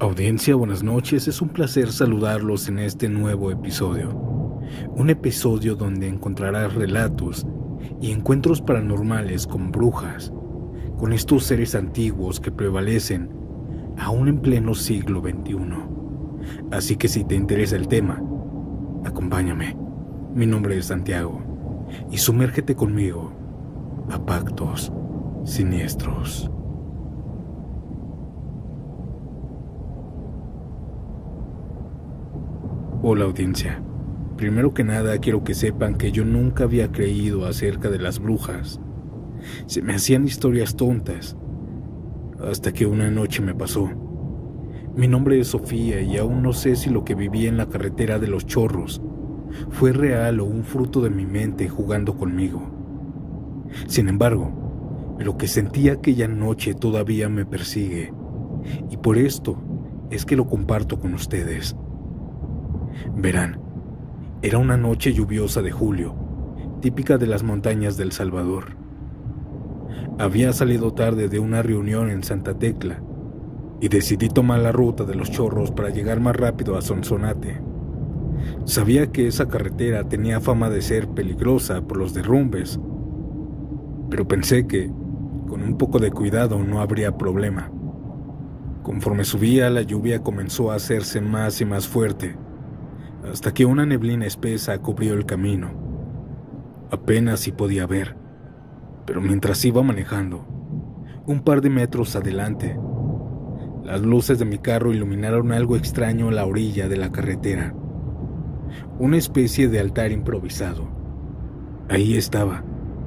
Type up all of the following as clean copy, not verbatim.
Audiencia, buenas noches. Es un placer saludarlos en este nuevo episodio. Un episodio donde encontrarás relatos y encuentros paranormales con brujas, con estos seres antiguos que prevalecen aún en pleno siglo XXI. Así que si te interesa el tema, acompáñame. Mi nombre es Santiago y sumérgete conmigo a pactos siniestros. Hola audiencia, primero que nada quiero que sepan que yo nunca había creído acerca de las brujas. Se me hacían historias tontas, hasta que una noche me pasó. Mi nombre es Sofía y aún no sé si lo que viví en la carretera de los Chorros fue real o un fruto de mi mente jugando conmigo. Sin embargo, lo que sentí aquella noche todavía me persigue, y por esto es que lo comparto con ustedes. Verán, era una noche lluviosa de julio, típica de las montañas del Salvador. Había salido tarde de una reunión en Santa Tecla y decidí tomar la ruta de los Chorros para llegar más rápido a Sonsonate. Sabía que esa carretera tenía fama de ser peligrosa por los derrumbes, pero pensé que, con un poco de cuidado, no habría problema. Conforme subía, la lluvia comenzó a hacerse más y más fuerte, hasta que una neblina espesa cubrió el camino. Apenas si podía ver, pero mientras iba manejando, un par de metros adelante, las luces de mi carro iluminaron algo extraño a la orilla de la carretera. Una especie de altar improvisado. Ahí estaba,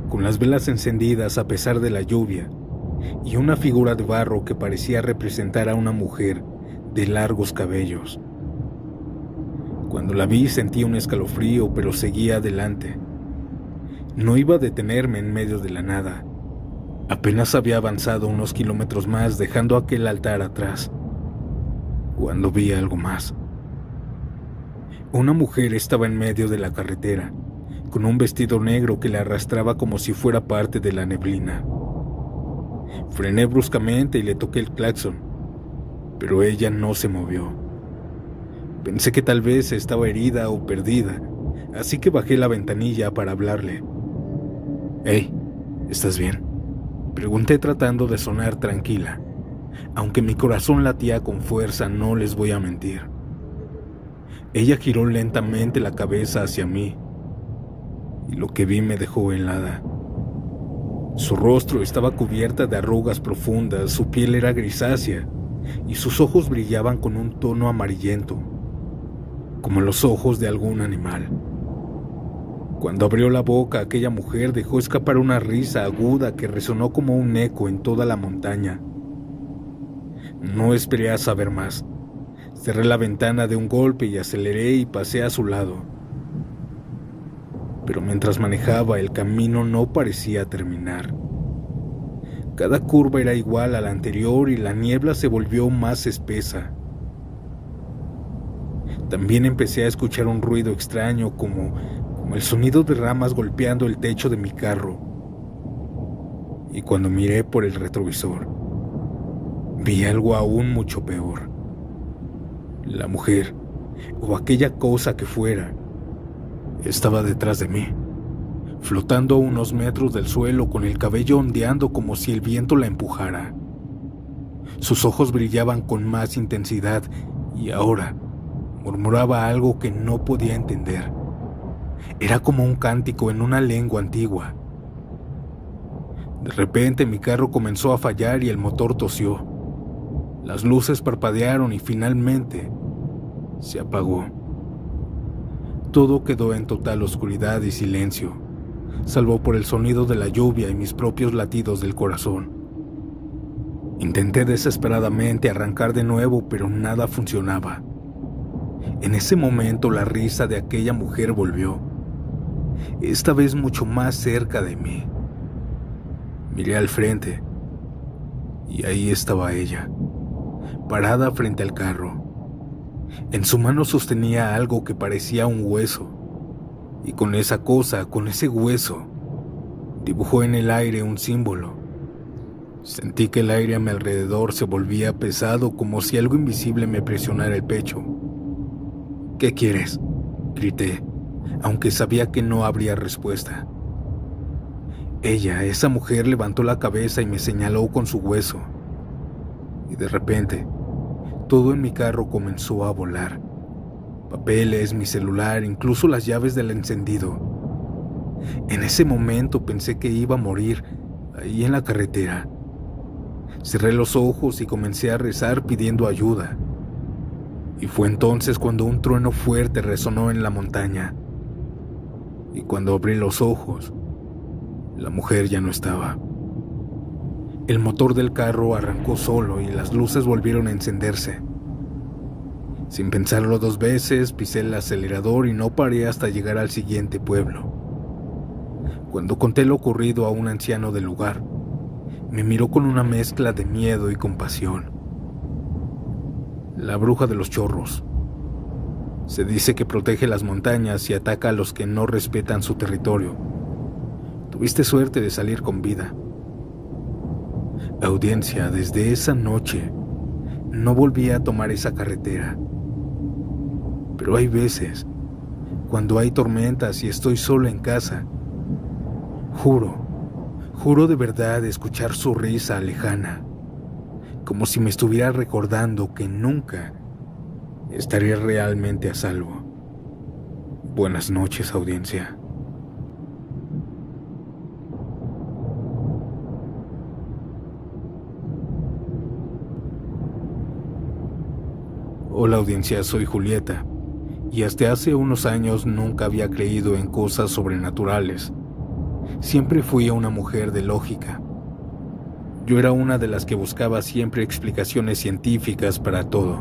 con las velas encendidas a pesar de la lluvia, y una figura de barro que parecía representar a una mujer de largos cabellos. Cuando la vi sentí un escalofrío, pero seguía adelante. No iba a detenerme en medio de la nada. Apenas había avanzado unos kilómetros más dejando aquel altar atrás, cuando vi algo más. Una mujer estaba en medio de la carretera, con un vestido negro que la arrastraba como si fuera parte de la neblina. Frené bruscamente y le toqué el claxon, pero ella no se movió. Pensé que tal vez estaba herida o perdida, así que bajé la ventanilla para hablarle. «Hey, ¿estás bien?», pregunté tratando de sonar tranquila, aunque mi corazón latía con fuerza, no les voy a mentir. Ella giró lentamente la cabeza hacia mí, y lo que vi me dejó helada. Su rostro estaba cubierta de arrugas profundas, su piel era grisácea, y sus ojos brillaban con un tono amarillento, como los ojos de algún animal. Cuando abrió la boca, aquella mujer dejó escapar una risa aguda que resonó como un eco en toda la montaña. No esperé a saber más. Cerré la ventana de un golpe y aceleré y pasé a su lado. Pero mientras manejaba, el camino no parecía terminar. Cada curva era igual a la anterior y la niebla se volvió más espesa. También empecé a escuchar un ruido extraño como el sonido de ramas golpeando el techo de mi carro. Y cuando miré por el retrovisor, vi algo aún mucho peor. La mujer, o aquella cosa que fuera, estaba detrás de mí, flotando a unos metros del suelo con el cabello ondeando como si el viento la empujara. Sus ojos brillaban con más intensidad y ahora murmuraba algo que no podía entender. Era como un cántico en una lengua antigua. De repente mi carro comenzó a fallar y el motor tosió. Las luces parpadearon y finalmente se apagó. Todo quedó en total oscuridad y silencio, salvo por el sonido de la lluvia y mis propios latidos del corazón. Intenté desesperadamente arrancar de nuevo, pero nada funcionaba. En ese momento la risa de aquella mujer volvió, esta vez mucho más cerca de mí. Miré al frente y ahí estaba ella, parada frente al carro. En su mano sostenía algo que parecía un hueso, y con esa cosa, con ese hueso, dibujó en el aire un símbolo. Sentí que el aire a mi alrededor se volvía pesado, como si algo invisible me presionara el pecho. ¿Qué quieres?, grité, aunque sabía que no habría respuesta. Esa mujer, levantó la cabeza y me señaló con su hueso. Y de repente, todo en mi carro comenzó a volar. Papeles, mi celular, incluso las llaves del encendido. En ese momento pensé que iba a morir, ahí en la carretera. Cerré los ojos y comencé a rezar pidiendo ayuda. Y fue entonces cuando un trueno fuerte resonó en la montaña. Y cuando abrí los ojos, la mujer ya no estaba. El motor del carro arrancó solo y las luces volvieron a encenderse. Sin pensarlo dos veces, pisé el acelerador y no paré hasta llegar al siguiente pueblo. Cuando conté lo ocurrido a un anciano del lugar, me miró con una mezcla de miedo y compasión. La bruja de los chorros. Se dice que protege las montañas y ataca a los que no respetan su territorio. Tuviste suerte de salir con vida. Audiencia, desde esa noche no volví a tomar esa carretera. Pero hay veces, cuando hay tormentas y estoy solo en casa, juro de verdad escuchar su risa lejana, como si me estuviera recordando que nunca estaré realmente a salvo. Buenas noches, audiencia. Hola, audiencia, soy Julieta, y hasta hace unos años nunca había creído en cosas sobrenaturales. Siempre fui una mujer de lógica. Yo era una de las que buscaba siempre explicaciones científicas para todo.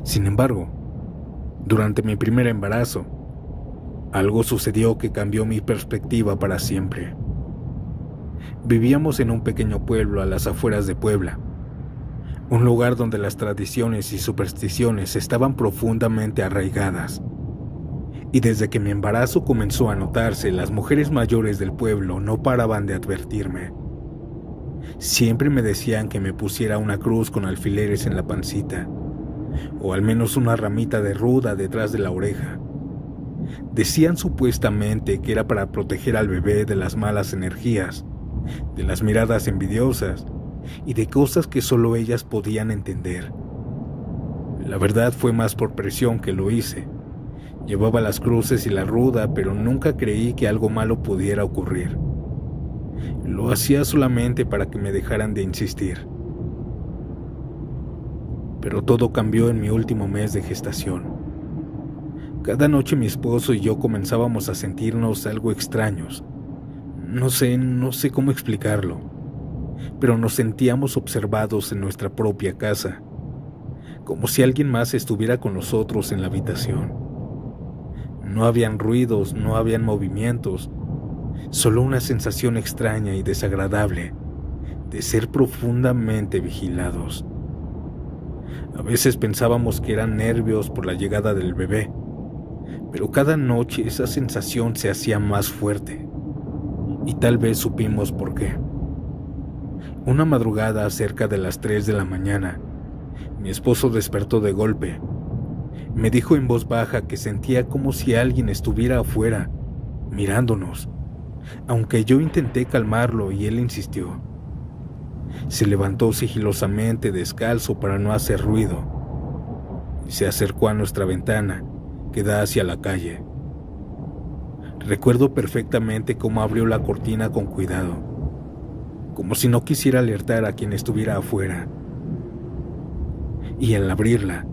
Sin embargo, durante mi primer embarazo, algo sucedió que cambió mi perspectiva para siempre. Vivíamos en un pequeño pueblo a las afueras de Puebla, un lugar donde las tradiciones y supersticiones estaban profundamente arraigadas. Y desde que mi embarazo comenzó a notarse, las mujeres mayores del pueblo no paraban de advertirme. Siempre me decían que me pusiera una cruz con alfileres en la pancita, o al menos una ramita de ruda detrás de la oreja. Decían supuestamente que era para proteger al bebé de las malas energías, de las miradas envidiosas y de cosas que solo ellas podían entender. La verdad fue más por presión que lo hice. Llevaba las cruces y la ruda, pero nunca creí que algo malo pudiera ocurrir. Lo hacía solamente para que me dejaran de insistir. Pero todo cambió en mi último mes de gestación. Cada noche mi esposo y yo comenzábamos a sentirnos algo extraños. No sé cómo explicarlo, pero nos sentíamos observados en nuestra propia casa, como si alguien más estuviera con nosotros en la habitación. No habían ruidos, no habían movimientos, solo una sensación extraña y desagradable de ser profundamente vigilados. A veces pensábamos que eran nervios por la llegada del bebé, pero cada noche esa sensación se hacía más fuerte, y tal vez supimos por qué. Una madrugada, cerca de las 3 de la mañana, mi esposo despertó de golpe. Me dijo en voz baja que sentía como si alguien estuviera afuera, mirándonos, aunque yo intenté calmarlo y él insistió. Se levantó sigilosamente descalzo para no hacer ruido y se acercó a nuestra ventana que da hacia la calle. Recuerdo perfectamente cómo abrió la cortina con cuidado, como si no quisiera alertar a quien estuviera afuera. Y al abrirla,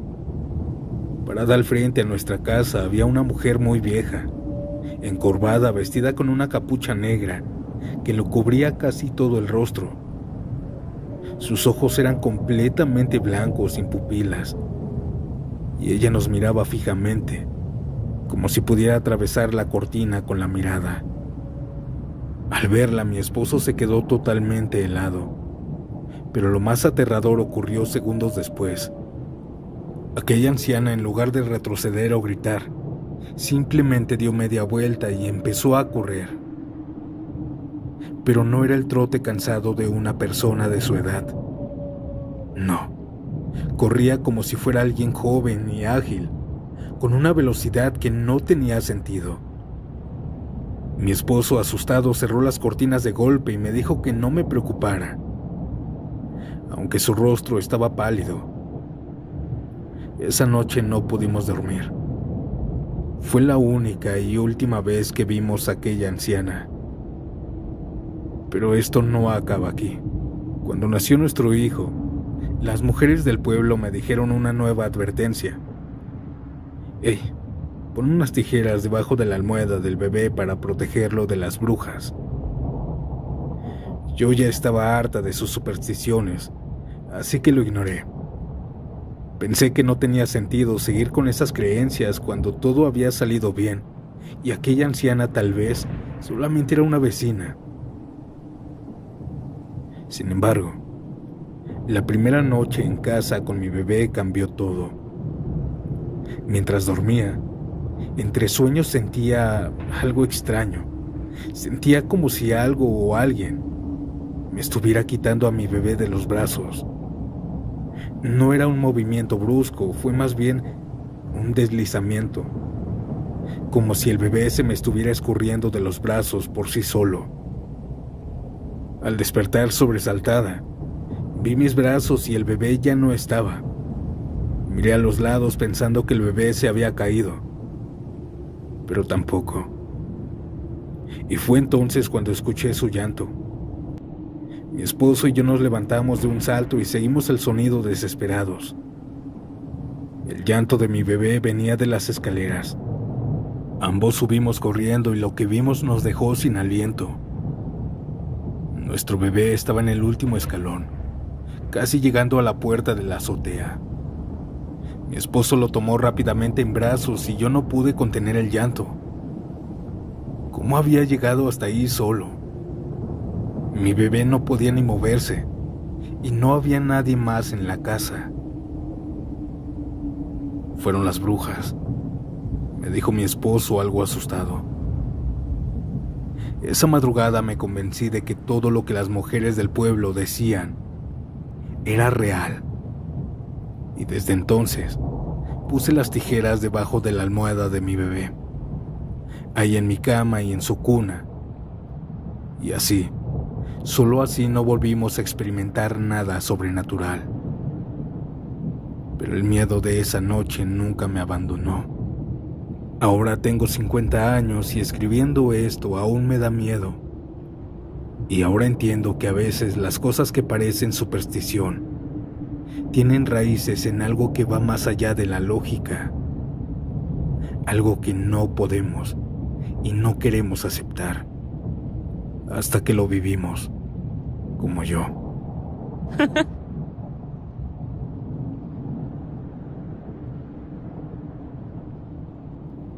parada al frente a nuestra casa, había una mujer muy vieja, encorvada, vestida con una capucha negra que lo cubría casi todo el rostro. Sus ojos eran completamente blancos, sin pupilas, y ella nos miraba fijamente, como si pudiera atravesar la cortina con la mirada. Al verla, mi esposo se quedó totalmente helado, pero lo más aterrador ocurrió segundos después. Aquella anciana, en lugar de retroceder o gritar, simplemente dio media vuelta y empezó a correr. pero no era el trote cansado de una persona de su edad. No, corría como si fuera alguien joven y ágil, con una velocidad que no tenía sentido. Mi esposo, asustado, cerró las cortinas de golpe y me dijo que no me preocupara, aunque su rostro estaba pálido. Esa noche no pudimos dormir. Fue la única y última vez que vimos a aquella anciana. Pero esto no acaba aquí. Cuando nació nuestro hijo, las mujeres del pueblo me dijeron una nueva advertencia. «Hey, pon unas tijeras debajo de la almohada del bebé para protegerlo de las brujas». Yo ya estaba harta de sus supersticiones, así que lo ignoré. Pensé que no tenía sentido seguir con esas creencias cuando todo había salido bien, y aquella anciana tal vez solamente era una vecina. Sin embargo, la primera noche en casa con mi bebé cambió todo. Mientras dormía, entre sueños sentía algo extraño. Sentía como si algo o alguien me estuviera quitando a mi bebé de los brazos. No era un movimiento brusco, fue más bien un deslizamiento, como si el bebé se me estuviera escurriendo de los brazos por sí solo. Al despertar sobresaltada, vi mis brazos y el bebé ya no estaba. Miré a los lados pensando que el bebé se había caído, pero tampoco. Y fue entonces cuando escuché su llanto. Mi esposo y yo nos levantamos de un salto y seguimos el sonido desesperados. El llanto de mi bebé venía de las escaleras. Ambos subimos corriendo y lo que vimos nos dejó sin aliento. Nuestro bebé estaba en el último escalón, casi llegando a la puerta de la azotea. Mi esposo lo tomó rápidamente en brazos y yo no pude contener el llanto. ¿Cómo había llegado hasta ahí solo? Mi bebé no podía ni moverse y no había nadie más en la casa. Fueron las brujas, me dijo mi esposo algo asustado. Esa madrugada me convencí de que todo lo que las mujeres del pueblo decían era real. Y desde entonces puse las tijeras debajo de la almohada de mi bebé, ahí en mi cama y en su cuna. Y así, solo así no volvimos a experimentar nada sobrenatural. Pero el miedo de esa noche nunca me abandonó. Ahora tengo 50 años y escribiendo esto aún me da miedo. Y ahora entiendo que a veces las cosas que parecen superstición tienen raíces en algo que va más allá de la lógica. Algo que no podemos y no queremos aceptar. Hasta que lo vivimos, como yo.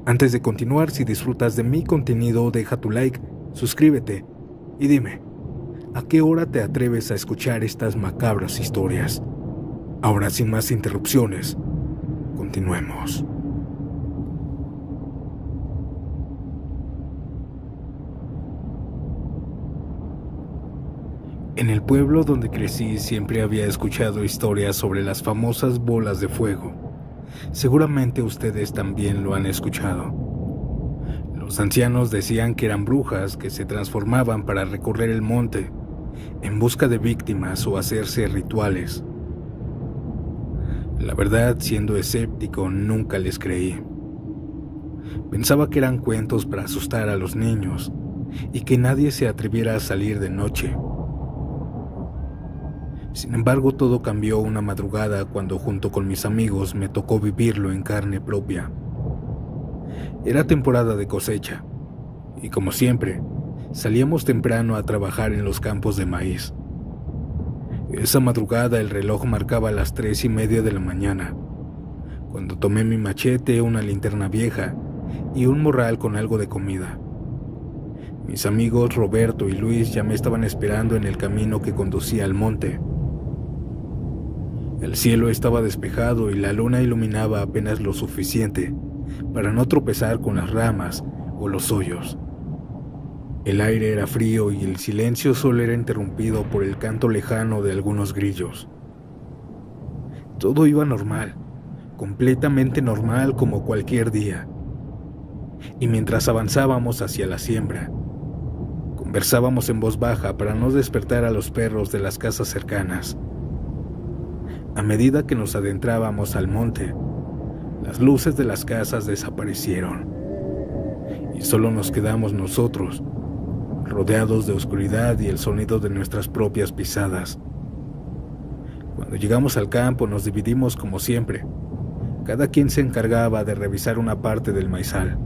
Antes de continuar, si disfrutas de mi contenido, deja tu like, suscríbete y dime, ¿a qué hora te atreves a escuchar estas macabras historias? Ahora, sin más interrupciones, continuemos. En el pueblo donde crecí siempre había escuchado historias sobre las famosas bolas de fuego. Seguramente ustedes también lo han escuchado. Los ancianos decían que eran brujas que se transformaban para recorrer el monte en busca de víctimas o hacerse rituales. La verdad, siendo escéptico, nunca les creí. Pensaba que eran cuentos para asustar a los niños y que nadie se atreviera a salir de noche. Sin embargo, todo cambió una madrugada cuando junto con mis amigos me tocó vivirlo en carne propia. Era temporada de cosecha, y como siempre, salíamos temprano a trabajar en los campos de maíz. Esa madrugada el reloj marcaba las 3:30 de la mañana, cuando tomé mi machete, una linterna vieja y un morral con algo de comida. Mis amigos Roberto y Luis ya me estaban esperando en el camino que conducía al monte. El cielo estaba despejado y la luna iluminaba apenas lo suficiente para no tropezar con las ramas o los hoyos. El aire era frío y el silencio solo era interrumpido por el canto lejano de algunos grillos. Todo iba normal, completamente normal como cualquier día. Y mientras avanzábamos hacia la siembra, conversábamos en voz baja para no despertar a los perros de las casas cercanas. A medida que nos adentrábamos al monte, las luces de las casas desaparecieron y solo nos quedamos nosotros, rodeados de oscuridad y el sonido de nuestras propias pisadas. Cuando llegamos al campo nos dividimos como siempre. Cada quien se encargaba de revisar una parte del maizal.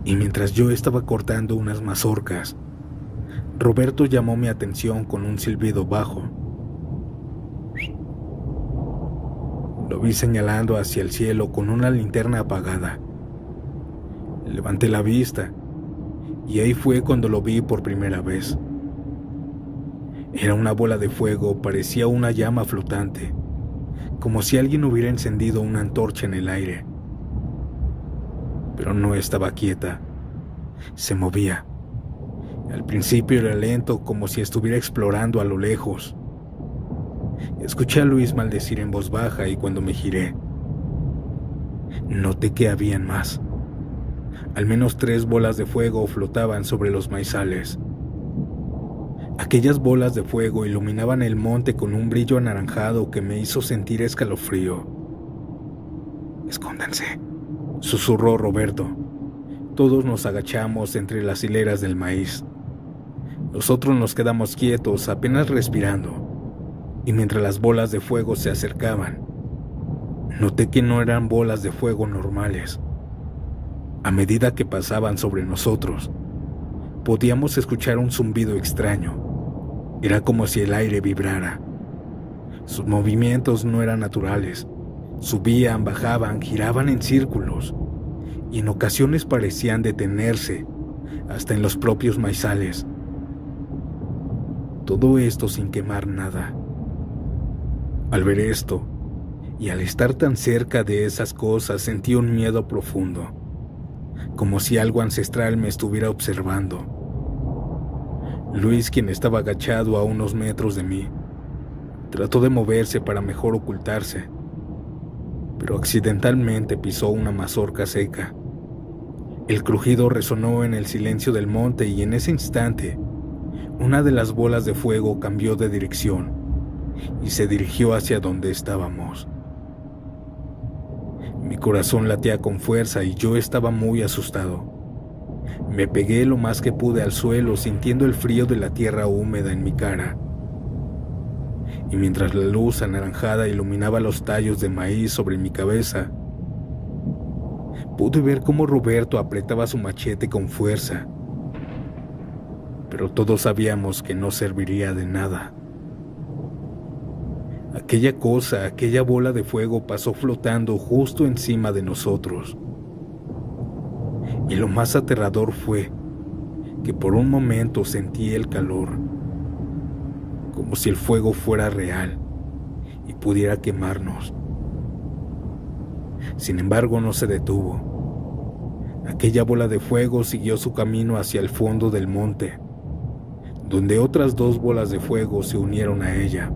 Y mientras yo estaba cortando unas mazorcas, Roberto llamó mi atención con un silbido bajo. Lo vi señalando hacia el cielo con una linterna apagada. Levanté la vista y ahí fue cuando lo vi por primera vez. Era una bola de fuego, parecía una llama flotante, como si alguien hubiera encendido una antorcha en el aire. Pero no estaba quieta, se movía. Al principio era lento, como si estuviera explorando a lo lejos. Escuché a Luis maldecir en voz baja y cuando me giré, noté que habían más. Al menos 3 bolas de fuego flotaban sobre los maizales. Aquellas bolas de fuego iluminaban el monte con un brillo anaranjado que me hizo sentir escalofrío. «Escóndanse», susurró Roberto. Todos nos agachamos entre las hileras del maíz. Nosotros nos quedamos quietos, apenas respirando, y mientras las bolas de fuego se acercaban, noté que no eran bolas de fuego normales. A medida que pasaban sobre nosotros, podíamos escuchar un zumbido extraño. Era como si el aire vibrara. Sus movimientos no eran naturales. Subían, bajaban, giraban en círculos, y en ocasiones parecían detenerse, hasta en los propios maizales. Todo esto sin quemar nada. Al ver esto, y al estar tan cerca de esas cosas, sentí un miedo profundo, como si algo ancestral me estuviera observando. Luis, quien estaba agachado a unos metros de mí, trató de moverse para mejor ocultarse, pero accidentalmente pisó una mazorca seca. El crujido resonó en el silencio del monte y en ese instante, una de las bolas de fuego cambió de dirección y se dirigió hacia donde estábamos. Mi corazón latía con fuerza y yo estaba muy asustado. Me pegué lo más que pude al suelo, sintiendo el frío de la tierra húmeda en mi cara. Y mientras la luz anaranjada iluminaba los tallos de maíz sobre mi cabeza, pude ver cómo Roberto apretaba su machete con fuerza. Pero todos sabíamos que no serviría de nada. Aquella cosa, aquella bola de fuego pasó flotando justo encima de nosotros. Y lo más aterrador fue que por un momento sentí el calor, como si el fuego fuera real y pudiera quemarnos. Sin embargo, no se detuvo. Aquella bola de fuego siguió su camino hacia el fondo del monte, donde otras 2 bolas de fuego se unieron a ella.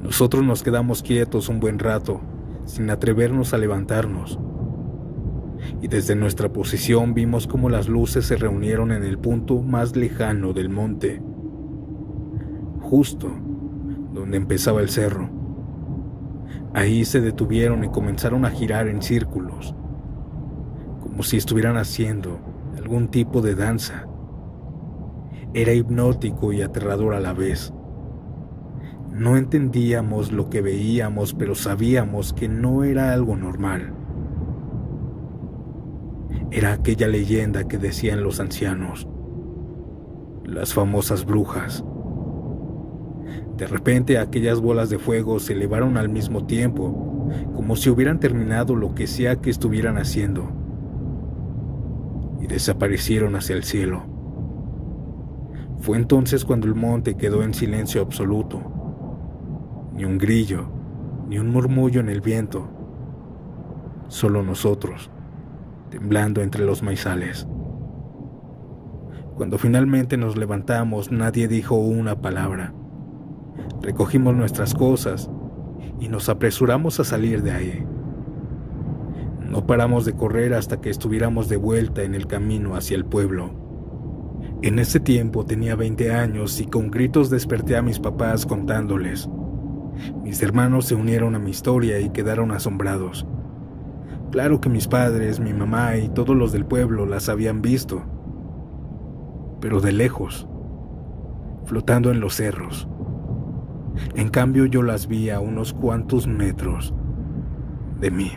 Nosotros nos quedamos quietos un buen rato, sin atrevernos a levantarnos. Y desde nuestra posición vimos cómo las luces se reunieron en el punto más lejano del monte, justo donde empezaba el cerro. Ahí se detuvieron y comenzaron a girar en círculos, como si estuvieran haciendo algún tipo de danza. Era hipnótico y aterrador a la vez. No entendíamos lo que veíamos, pero sabíamos que no era algo normal. Era aquella leyenda que decían los ancianos, las famosas brujas. De repente aquellas bolas de fuego se elevaron al mismo tiempo, como si hubieran terminado lo que sea que estuvieran haciendo, y desaparecieron hacia el cielo. Fue entonces cuando el monte quedó en silencio absoluto. Ni un grillo, ni un murmullo en el viento. Solo nosotros, temblando entre los maizales. Cuando finalmente nos levantamos, nadie dijo una palabra. Recogimos nuestras cosas y nos apresuramos a salir de ahí. No paramos de correr hasta que estuviéramos de vuelta en el camino hacia el pueblo. En ese tiempo tenía 20 años y con gritos desperté a mis papás contándoles. Mis hermanos se unieron a mi historia y quedaron asombrados. Claro que mis padres, mi mamá y todos los del pueblo las habían visto, pero de lejos, flotando en los cerros. En cambio yo las vi a unos cuantos metros de mí.